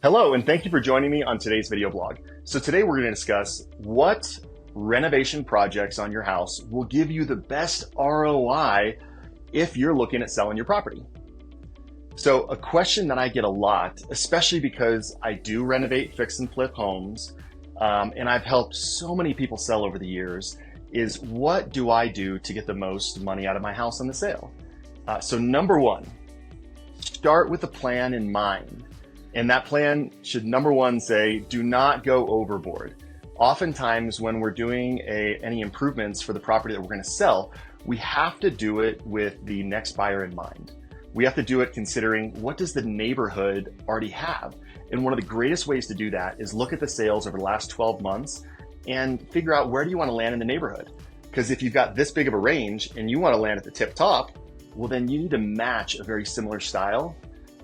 Hello, and thank you for joining me on today's video blog. So today we're going to discuss what renovation projects on your house will give you the best ROI if you're looking at selling your property. So a question that I get a lot, especially because I do renovate, fix and flip homes, and I've helped so many people sell over the years, is what do I do to get the most money out of my house on the sale? So number one, start with a plan in mind. And that plan should, number one, say, do not go overboard. Oftentimes when we're doing any improvements for the property that we're going to sell, we have to do it with the next buyer in mind. We have to do it considering what does the neighborhood already have? And one of the greatest ways to do that is look at the sales over the last 12 months and figure out where do you want to land in the neighborhood? Because if you've got this big of a range and you want to land at the tip top, well, then you need to match a very similar style,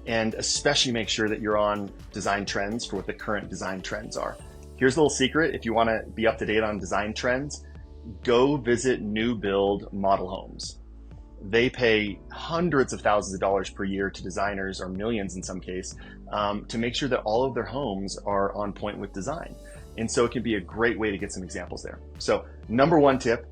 and especially make sure that you're on design trends for what the current design trends are. Here's a little secret. If you want to be up to date on design trends, go visit new build model homes. They pay hundreds of thousands of dollars per year to designers, or millions in some case, to make sure that all of their homes are on point with design. And so it can be a great way to get some examples there. So number one tip,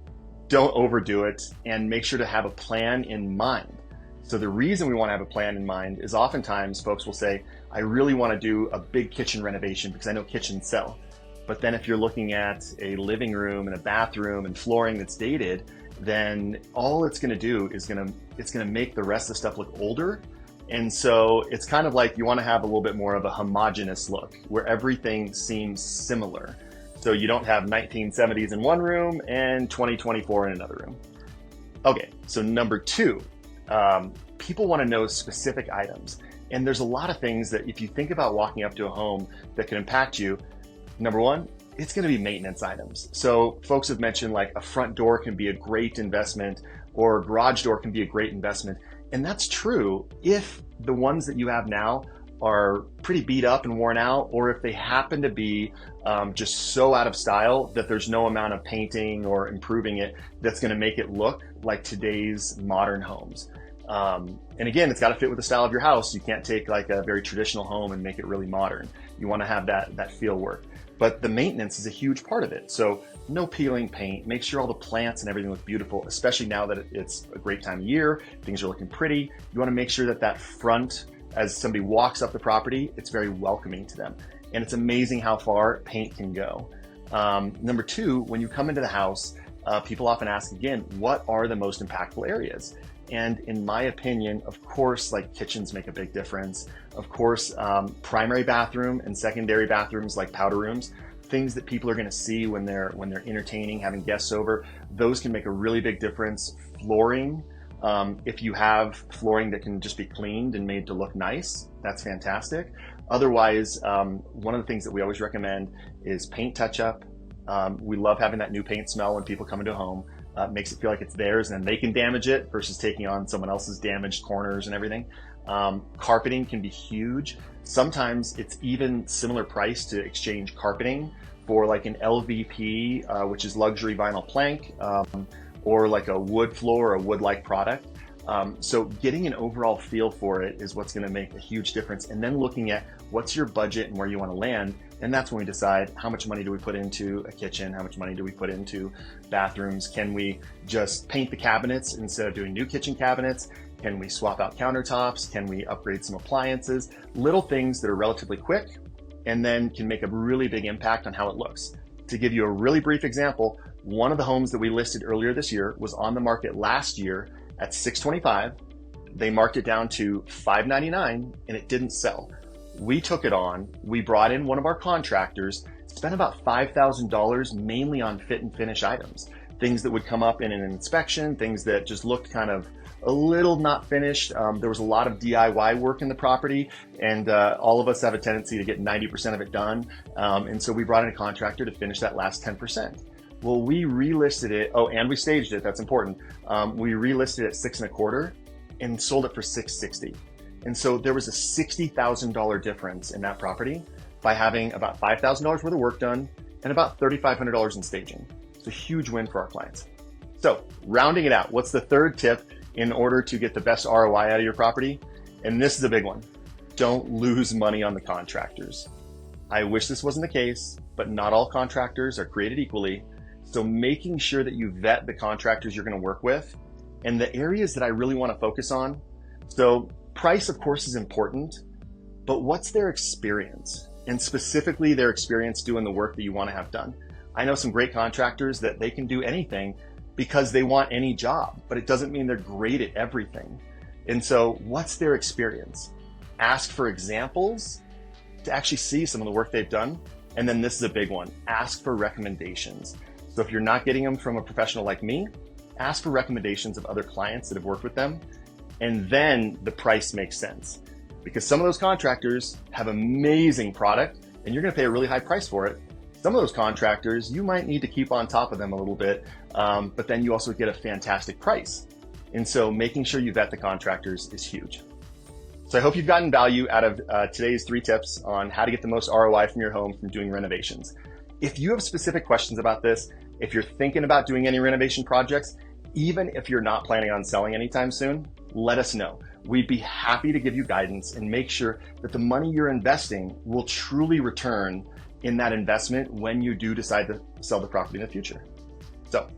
don't overdo it, and make sure to have a plan in mind. So the reason we want to have a plan in mind is oftentimes folks will say, I really want to do a big kitchen renovation because I know kitchens sell. But then if you're looking at a living room and a bathroom and flooring that's dated, then all it's going to do is it's going to make the rest of the stuff look older. And so it's kind of like you want to have a little bit more of a homogeneous look where everything seems similar. So you don't have 1970s in one room and 2024 in another room. Okay, so number two, people want to know specific items. And there's a lot of things that if you think about walking up to a home that can impact you, number one, it's going to be maintenance items. So folks have mentioned like a front door can be a great investment, or a garage door can be a great investment. And that's true if the ones that you have now are pretty beat up and worn out, or if they happen to be just so out of style that there's no amount of painting or improving it that's going to make it look like today's modern homes. And again, it's got to fit with the style of your house. You can't take like a very traditional home and make it really modern. You want to have that feel work. But the maintenance is a huge part of it. So no peeling paint, make sure all the plants and everything look beautiful, especially now that it's a great time of year, things are looking pretty. You want to make sure that that front, as somebody walks up the property, it's very welcoming to them. And it's amazing how far paint can go. Number two, when you come into the house, people often ask again, what are the most impactful areas? And in my opinion, of course, like kitchens make a big difference. Of course, primary bathroom and secondary bathrooms like powder rooms, things that people are going to see when they're entertaining, having guests over, those can make a really big difference. Flooring, if you have flooring that can just be cleaned and made to look nice, that's fantastic. Otherwise, one of the things that we always recommend is paint touch-up. We love having that new paint smell when people come into a home. Makes it feel like it's theirs and they can damage it versus taking on someone else's damaged corners and everything. Carpeting can be huge. Sometimes it's even similar price to exchange carpeting for like an LVP, which is luxury vinyl plank, or like a wood floor or a wood-like product. So getting an overall feel for it is what's going to make a huge difference. And then looking at what's your budget and where you want to land. And that's when we decide how much money do we put into a kitchen? How much money do we put into bathrooms? Can we just paint the cabinets instead of doing new kitchen cabinets? Can we swap out countertops? Can we upgrade some appliances? Little things that are relatively quick and then can make a really big impact on how it looks. To give you a really brief example, one of the homes that we listed earlier this year was on the market last year at $625. They marked it down to $599 and it didn't sell. We took it on, we brought in one of our contractors, spent about $5,000 mainly on fit and finish items, things that would come up in an inspection, things that just looked kind of a little not finished. There was a lot of DIY work in the property, and all of us have a tendency to get 90% of it done. And so we brought in a contractor to finish that last 10%. Well, we relisted it. Oh, and we staged it. That's important. We relisted it at $625 and sold it for $660. And so there was a $60,000 difference in that property by having about $5,000 worth of work done and about $3,500 in staging. It's a huge win for our clients. So rounding it out, what's the third tip in order to get the best ROI out of your property? And this is a big one. don't lose money on the contractors. I wish this wasn't the case, but not all contractors are created equally. So making sure that you vet the contractors you're going to work with and the areas that I really want to focus on. So price, of course, is important, but what's their experience? And specifically their experience doing the work that you want to have done. I know some great contractors that they can do anything because they want any job, but it doesn't mean they're great at everything. And so what's their experience? Ask for examples to actually see some of the work they've done. And then this is a big one, ask for recommendations. So if you're not getting them from a professional like me, ask for recommendations of other clients that have worked with them. And then the price makes sense because some of those contractors have amazing product and you're going to pay a really high price for it. Some of those contractors, you might need to keep on top of them a little bit, but then you also get a fantastic price. And so making sure you vet the contractors is huge. So I hope you've gotten value out of today's 3 tips on how to get the most ROI from your home from doing renovations. If you have specific questions about this, if you're thinking about doing any renovation projects, even if you're not planning on selling anytime soon, let us know. We'd be happy to give you guidance and make sure that the money you're investing will truly return in that investment when you do decide to sell the property in the future. So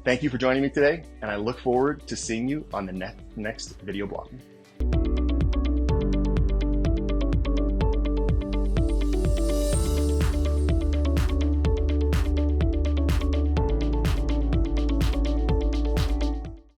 thank you for joining me today, and I look forward to seeing you on the next video blog.